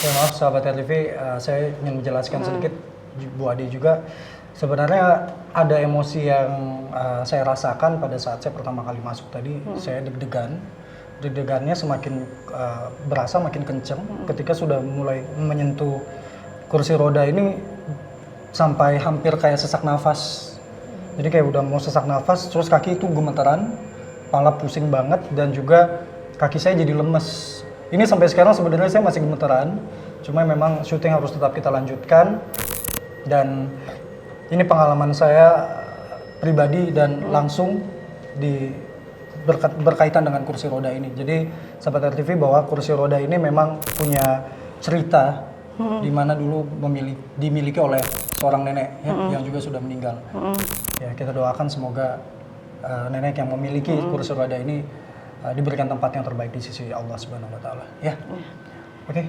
Ya, maaf sahabat RTV, saya ingin menjelaskan sedikit, Bu Ade juga. Sebenarnya ada emosi yang saya rasakan pada saat saya pertama kali masuk tadi. Saya deg-degan. Deg-degannya semakin berasa makin kenceng ketika sudah mulai menyentuh kursi roda ini sampai hampir kayak sesak nafas. Jadi kayak udah mau sesak nafas, terus kaki itu gemeteran, kepala pusing banget, dan juga kaki saya jadi lemes. Ini sampai sekarang sebenarnya saya masih gemeteran, cuma memang syuting harus tetap kita lanjutkan. Dan ini pengalaman saya pribadi dan langsung berkaitan dengan kursi roda ini. Jadi sahabat RTV bahwa kursi roda ini memang punya cerita di mana dulu dimiliki oleh seorang nenek ya, yang juga sudah meninggal. Ya, kita doakan semoga nenek yang memiliki kursi roda ini diberikan tempat yang terbaik di sisi Allah Subhanahu wa taala ya. Oke.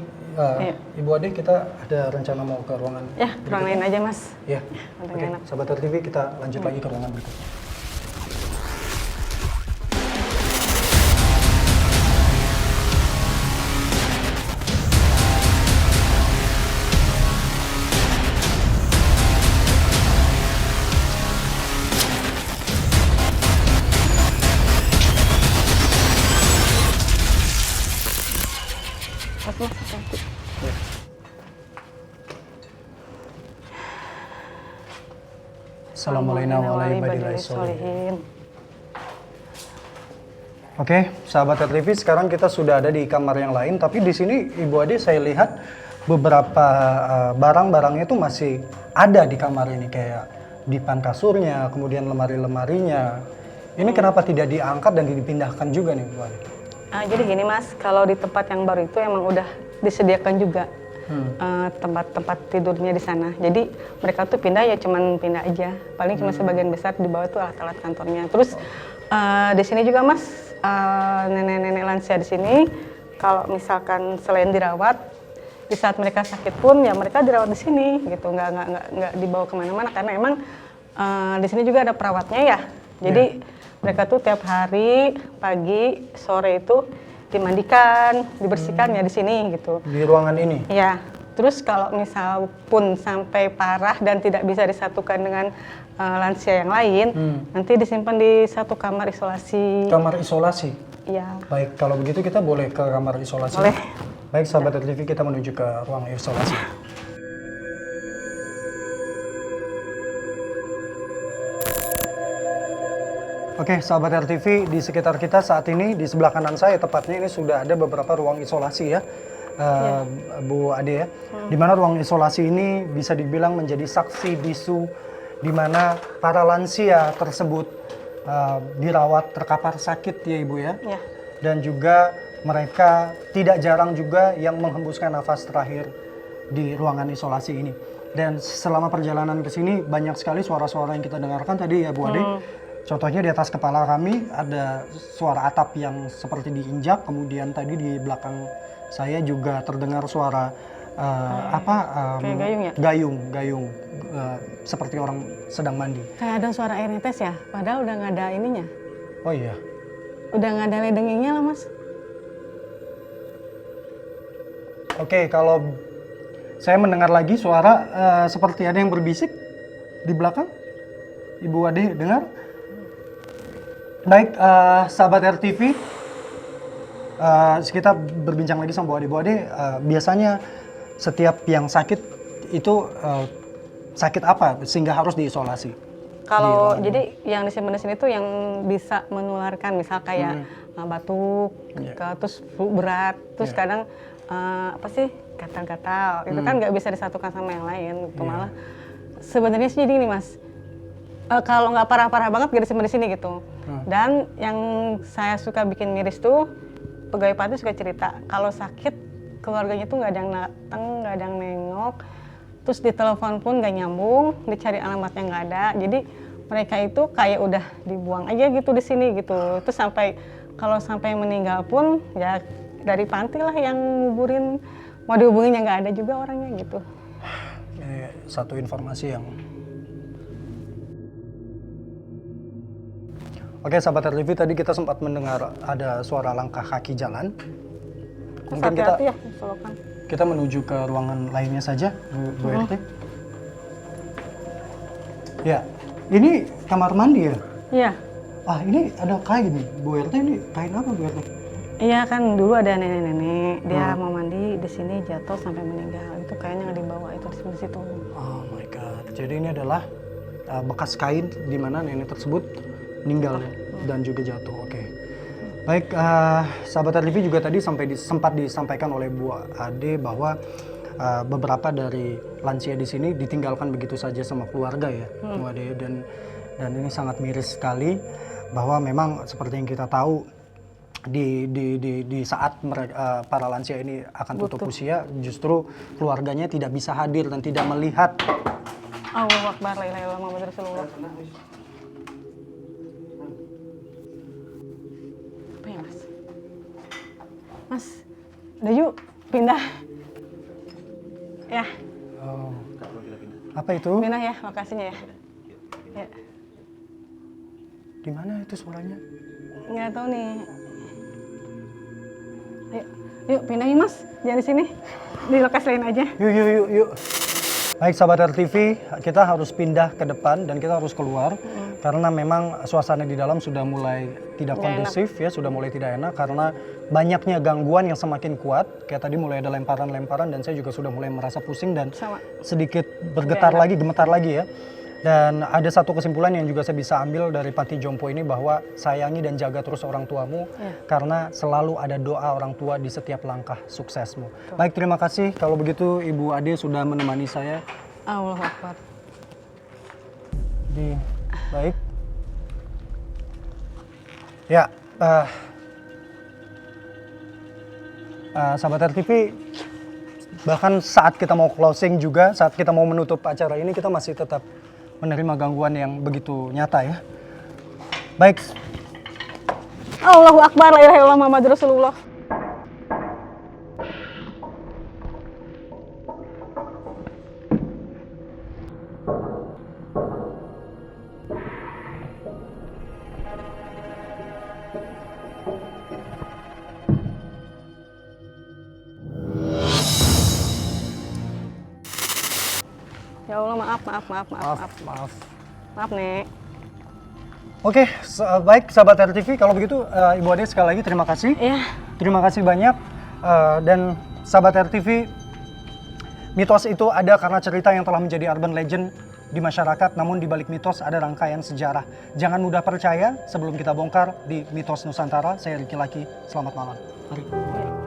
Ibu Ade, kita ada rencana mau ke ruangan ruangan lain aja, Mas. Ya. Oke, sahabat RTV, kita lanjut lagi ke ruangan berikutnya. Assalamualaikum warahmatullahi wabarakatuh. Oke, sahabat RTV, sekarang kita sudah ada di kamar yang lain, tapi di sini Ibu Ade saya lihat beberapa barang-barangnya itu masih ada di kamar ini, kayak dipan kasurnya, kemudian lemari-lemarinya. Ini kenapa tidak diangkat dan dipindahkan juga nih, Bu Ade? Jadi gini, Mas, kalau di tempat yang baru itu emang udah disediakan juga tempat-tempat tidurnya di sana. Jadi mereka tuh pindah ya cuman pindah aja. Paling cuma sebagian besar di bawah tuh alat-alat kantornya. Terus di sini juga, Mas, nenek-nenek lansia di sini kalau misalkan selain dirawat di saat mereka sakit pun ya mereka dirawat di sini gitu. Nggak dibawa kemana-mana karena emang di sini juga ada perawatnya ya. Jadi mereka tuh tiap hari pagi sore itu dimandikan, dibersihkan ya di sini gitu. Di ruangan ini? Ya. Terus kalau misal pun sampai parah dan tidak bisa disatukan dengan lansia yang lain, nanti disimpan di satu kamar isolasi. Kamar isolasi? Iya. Baik, kalau begitu kita boleh ke kamar isolasi? Boleh. Baik, sahabat RTV, kita menuju ke ruang isolasi. Oke, sahabat RTV, di sekitar kita saat ini, di sebelah kanan saya tepatnya ini sudah ada beberapa ruang isolasi ya, Bu Ade ya. Di mana ruang isolasi ini bisa dibilang menjadi saksi bisu di mana para lansia tersebut dirawat terkapar sakit ya Ibu ya. Dan juga mereka tidak jarang juga yang menghembuskan nafas terakhir di ruangan isolasi ini. Dan selama perjalanan ke sini banyak sekali suara-suara yang kita dengarkan tadi ya Bu Ade. Contohnya di atas kepala kami ada suara atap yang seperti diinjak, kemudian tadi di belakang saya juga terdengar suara kayak gayung ya? Gayung, seperti orang sedang mandi. Kayak ada suara air netes ya, padahal udah nggak ada ininya. Oh iya? Udah nggak ada ledengnya lah, Mas. Oke, kalau saya mendengar lagi suara seperti ada yang berbisik di belakang. Ibu Ade dengar? Baik, sahabat RTV, kita berbincang lagi sama Bu Ade. Bu Ade, biasanya setiap yang sakit itu sakit apa sehingga harus diisolasi? Kalau jadi yang disimpan di sini tuh yang bisa menularkan, misal kayak batuk, terus flu berat, terus kadang gatal-gatal. Itu kan nggak bisa disatukan sama yang lain. Gitu. Malah sebenarnya sih jadi gini, Mas. Kalau nggak parah-parah banget gak disimpan di sini gitu. Dan yang saya suka bikin miris tuh pegawai panti suka cerita kalau sakit keluarganya tuh nggak ada yang datang, nggak ada yang nengok, terus ditelepon pun nggak nyambung, dicari alamatnya nggak ada. Jadi mereka itu kayak udah dibuang aja gitu di sini gitu. Terus kalau sampai meninggal pun ya dari panti lah yang nguburin, mau dihubungin yang nggak ada juga orangnya gitu. Ini satu informasi yang Oke, sahabat RTV, tadi kita sempat mendengar ada suara langkah kaki jalan. Mungkin kita ya, solokan. kita menuju ke ruangan lainnya saja, Bu RT. Ya, ini kamar mandi ya? Iya. Ah, ini ada kain nih, Bu RT. Ini kain apa, Bu RT? Iya kan dulu ada nenek-nenek, dia mau mandi di sini jatuh sampai meninggal. Itu kayaknya nggak dibawa itu di situ. Oh my god. Jadi ini adalah bekas kain di mana nenek tersebut meninggal dan juga jatuh. Oke. Baik, sahabat RTV juga tadi sempat disampaikan oleh Bu Ade bahwa beberapa dari lansia di sini ditinggalkan begitu saja sama keluarga ya, Bu Ade, dan ini sangat miris sekali bahwa memang seperti yang kita tahu di saat para lansia ini akan tutup usia, justru keluarganya tidak bisa hadir dan tidak melihat. Allahu Akbar, la ilaha illallah Muhammadur Rasulullah. Apa ya, Mas? Mas, udah yuk pindah. Ya, Oh. Apa itu? pindah ya lokasinya ya. Ya, Di mana itu suaranya? nggak tahu nih. Ayo, yuk pindahin Mas, jangan di sini. Di lokasi lain aja. Yuk. Baik sahabat RTV, kita harus pindah ke depan dan kita harus keluar karena memang suasana di dalam sudah mulai tidak kondusif ya, sudah mulai tidak enak karena banyaknya gangguan yang semakin kuat. Kayak tadi mulai ada lemparan-lemparan dan saya juga sudah mulai merasa pusing dan sedikit bergetar lagi, gemetar lagi ya. Dan ada satu kesimpulan yang juga saya bisa ambil dari Panti Jompo ini bahwa sayangi dan jaga terus orang tuamu karena selalu ada doa orang tua di setiap langkah suksesmu. Baik, terima kasih. Kalau begitu Ibu Ade sudah menemani saya. Allahu Akbar. Baik. Ya, sahabat RTV, bahkan saat kita mau closing juga, saat kita mau menutup acara ini, kita masih tetap menerima gangguan yang begitu nyata ya. Baik. Allahu Akbar, la ilaha illallah Muhammadur Rasulullah. Ya Allah, maaf. Maaf, Nek. Oke, baik sahabat RTV, kalau begitu Ibu Ade sekali lagi terima kasih. Iya. Terima kasih banyak. Dan sahabat RTV, mitos itu ada karena cerita yang telah menjadi urban legend di masyarakat, namun di balik mitos ada rangkaian sejarah. Jangan mudah percaya sebelum kita bongkar di Mitos Nusantara. Saya Riki Laki, selamat malam. Mari.